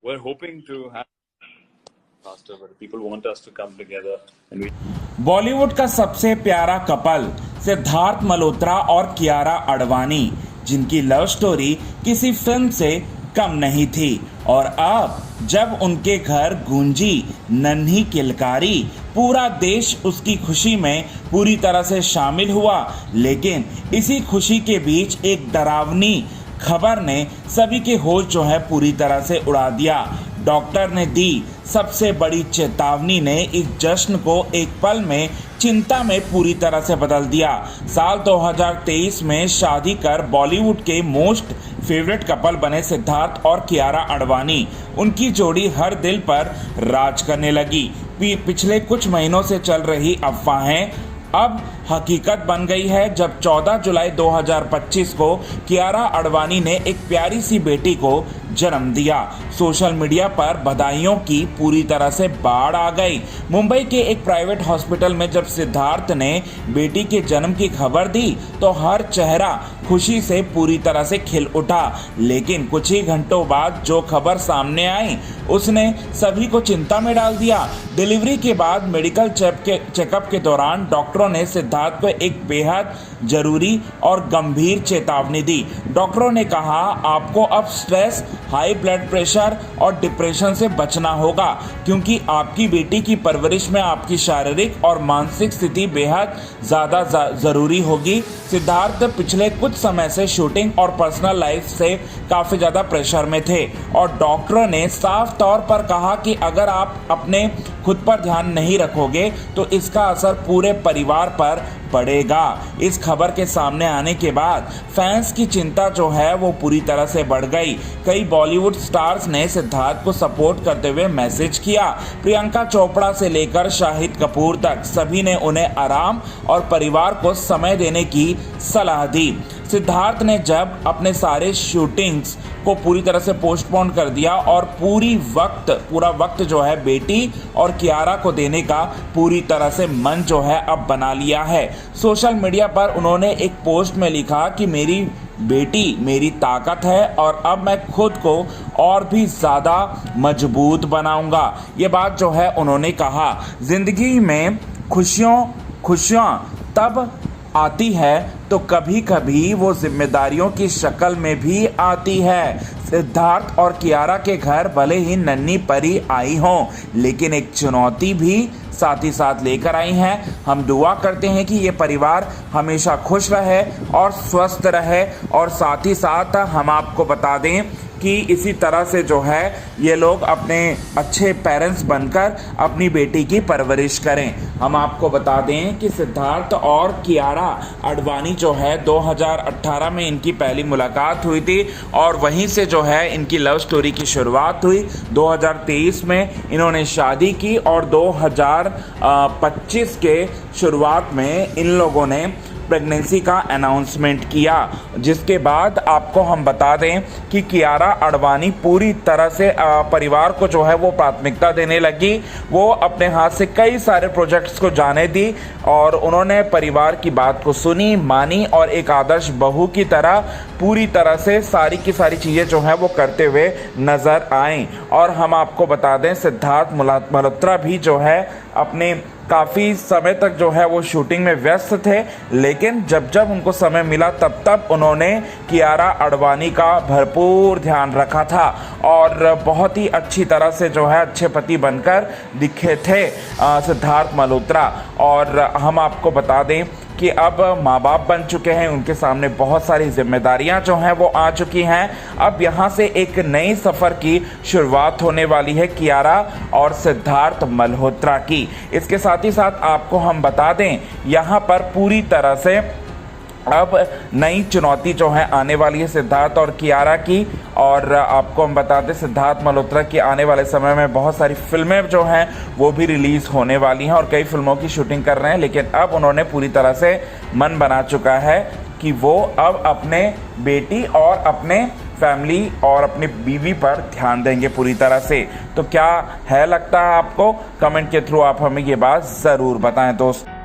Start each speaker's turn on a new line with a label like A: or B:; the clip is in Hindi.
A: we're hoping to have faster, but people want us to come together and we.
B: Bollywood का सबसे प्यारा कपल सिद्धार्थ मल्होत्रा और कियारा आडवाणी, जिनकी लव स्टोरी किसी फिल्म से कम नहीं थी, और अब जब उनके घर गूंजी नन्ही किलकारी, पूरा देश उसकी खुशी में पूरी तरह से शामिल हुआ। लेकिन इसी खुशी के बीच एक डरावनी खबर ने सभी के होश जो है पूरी तरह से उड़ा दिया। डॉक्टर ने दी सबसे बड़ी चेतावनी ने इस जश्न को एक पल में चिंता में पूरी तरह से बदल दिया। साल 2023 में शादी कर बॉलीवुड के मोस्ट फेवरेट कपल बने सिद्धार्थ और कियारा आडवाणी। उनकी जोड़ी हर दिल पर राज करने लगी। पिछले कुछ महीनों से चल रही अफवाहें अब हकीकत बन गई है, जब 14 जुलाई 2025 को कियारा आडवाणी ने एक प्यारी सी बेटी को जन्म दिया। सोशल मीडिया पर बधाइयों की पूरी तरह से बाढ़ आ गई। मुंबई के एक प्राइवेट हॉस्पिटल में जब सिद्धार्थ ने बेटी के जन्म की खबर दी तो हर चेहरा खुशी से पूरी तरह से खिल उठा। लेकिन कुछ ही घंटों बाद जो खबर सामने आई उसने सभी को चिंता में डाल दिया। डिलीवरी के बाद मेडिकल चेकअप के दौरान डॉक्टरों ने सिद्धार्थ को एक बेहद जरूरी और गंभीर चेतावनी दी। डॉक्टरों ने कहा, आपको अब स्ट्रेस, हाई ब्लड प्रेशर और डिप्रेशन से बचना होगा, क्योंकि आपकी बेटी की परवरिश में आपकी शारीरिक और मानसिक स्थिति बेहद ज़्यादा ज़रूरी होगी। सिद्धार्थ पिछले कुछ समय से शूटिंग और पर्सनल लाइफ से काफ़ी ज़्यादा प्रेशर में थे, और डॉक्टरों ने साफ तौर पर कहा कि अगर आप अपने खुद पर ध्यान नहीं रखोगे तो इसका असर पूरे परिवार पर पड़ेगा। इस खबर के सामने आने के बाद फैंस की चिंता जो है वो पूरी तरह से बढ़ गई। कई बॉलीवुड स्टार्स ने सिद्धार्थ को सपोर्ट करते हुए मैसेज किया। प्रियंका चोपड़ा से लेकर शाहिद कपूर तक सभी ने उन्हें आराम और परिवार को समय देने की सलाह दी। सिद्धार्थ ने जब अपने सारे शूटिंग्स को पूरी तरह से पोस्टपोन कर दिया और पूरा वक्त जो है बेटी और कियारा को देने का पूरी तरह से मन जो है अब बना लिया है। सोशल मीडिया पर उन्होंने एक पोस्ट में लिखा कि मेरी बेटी मेरी ताकत है और अब मैं खुद को और भी ज़्यादा मजबूत बनाऊंगा। ये बात जो है उन्होंने कहा। जिंदगी में खुशियाँ तब आती है तो कभी कभी वो जिम्मेदारियों की शक्ल में भी आती है। सिद्धार्थ और कियारा के घर भले ही नन्ही परी आई हों, लेकिन एक चुनौती भी साथ ही साथ लेकर आई हैं। हम दुआ करते हैं कि ये परिवार हमेशा खुश रहे और स्वस्थ रहे, और साथ ही साथ हम आपको बता दें कि इसी तरह से जो है ये लोग अपने अच्छे पेरेंट्स बनकर अपनी बेटी की परवरिश करें। हम आपको बता दें कि सिद्धार्थ और कियारा आडवाणी जो है 2018 में इनकी पहली मुलाकात हुई थी, और वहीं से जो है इनकी लव स्टोरी की शुरुआत हुई। 2023 में इन्होंने शादी की और 2025 के शुरुआत में इन लोगों ने प्रेगनेंसी का अनाउंसमेंट किया, जिसके बाद आपको हम बता दें कि कियारा आडवाणी पूरी तरह से परिवार को जो है वो प्राथमिकता देने लगी। वो अपने हाथ से कई सारे प्रोजेक्ट्स को जाने दी और उन्होंने परिवार की बात को सुनी, मानी और एक आदर्श बहू की तरह पूरी तरह से सारी की सारी चीज़ें जो हैं वो करते हुए नज़र आएं। और हम आपको बता दें सिद्धार्थ मल्होत्रा भी जो है अपने काफ़ी समय तक जो है वो शूटिंग में व्यस्त थे, लेकिन जब उनको समय मिला तब उन्होंने कियारा आडवाणी का भरपूर ध्यान रखा था और बहुत ही अच्छी तरह से जो है अच्छे पति बनकर दिखे थे सिद्धार्थ मल्होत्रा। और हम आपको बता दें कि अब माँ बाप बन चुके हैं, उनके सामने बहुत सारी जिम्मेदारियां जो हैं वो आ चुकी हैं। अब यहाँ से एक नई सफ़र की शुरुआत होने वाली है कियारा और सिद्धार्थ मल्होत्रा की। इसके साथ ही साथ आपको हम बता दें यहाँ पर पूरी तरह से अब नई चुनौती जो है आने वाली है सिद्धार्थ और कियारा की। और आपको हम बता दें सिद्धार्थ मल्होत्रा की आने वाले समय में बहुत सारी फिल्में जो हैं वो भी रिलीज़ होने वाली हैं और कई फिल्मों की शूटिंग कर रहे हैं, लेकिन अब उन्होंने पूरी तरह से मन बना चुका है कि वो अब अपने बेटी और अपने फैमिली और अपनी बीवी पर ध्यान देंगे पूरी तरह से। तो क्या है लगता है आपको? कमेंट के थ्रू आप हमें ये बात ज़रूर बताएं दोस्त।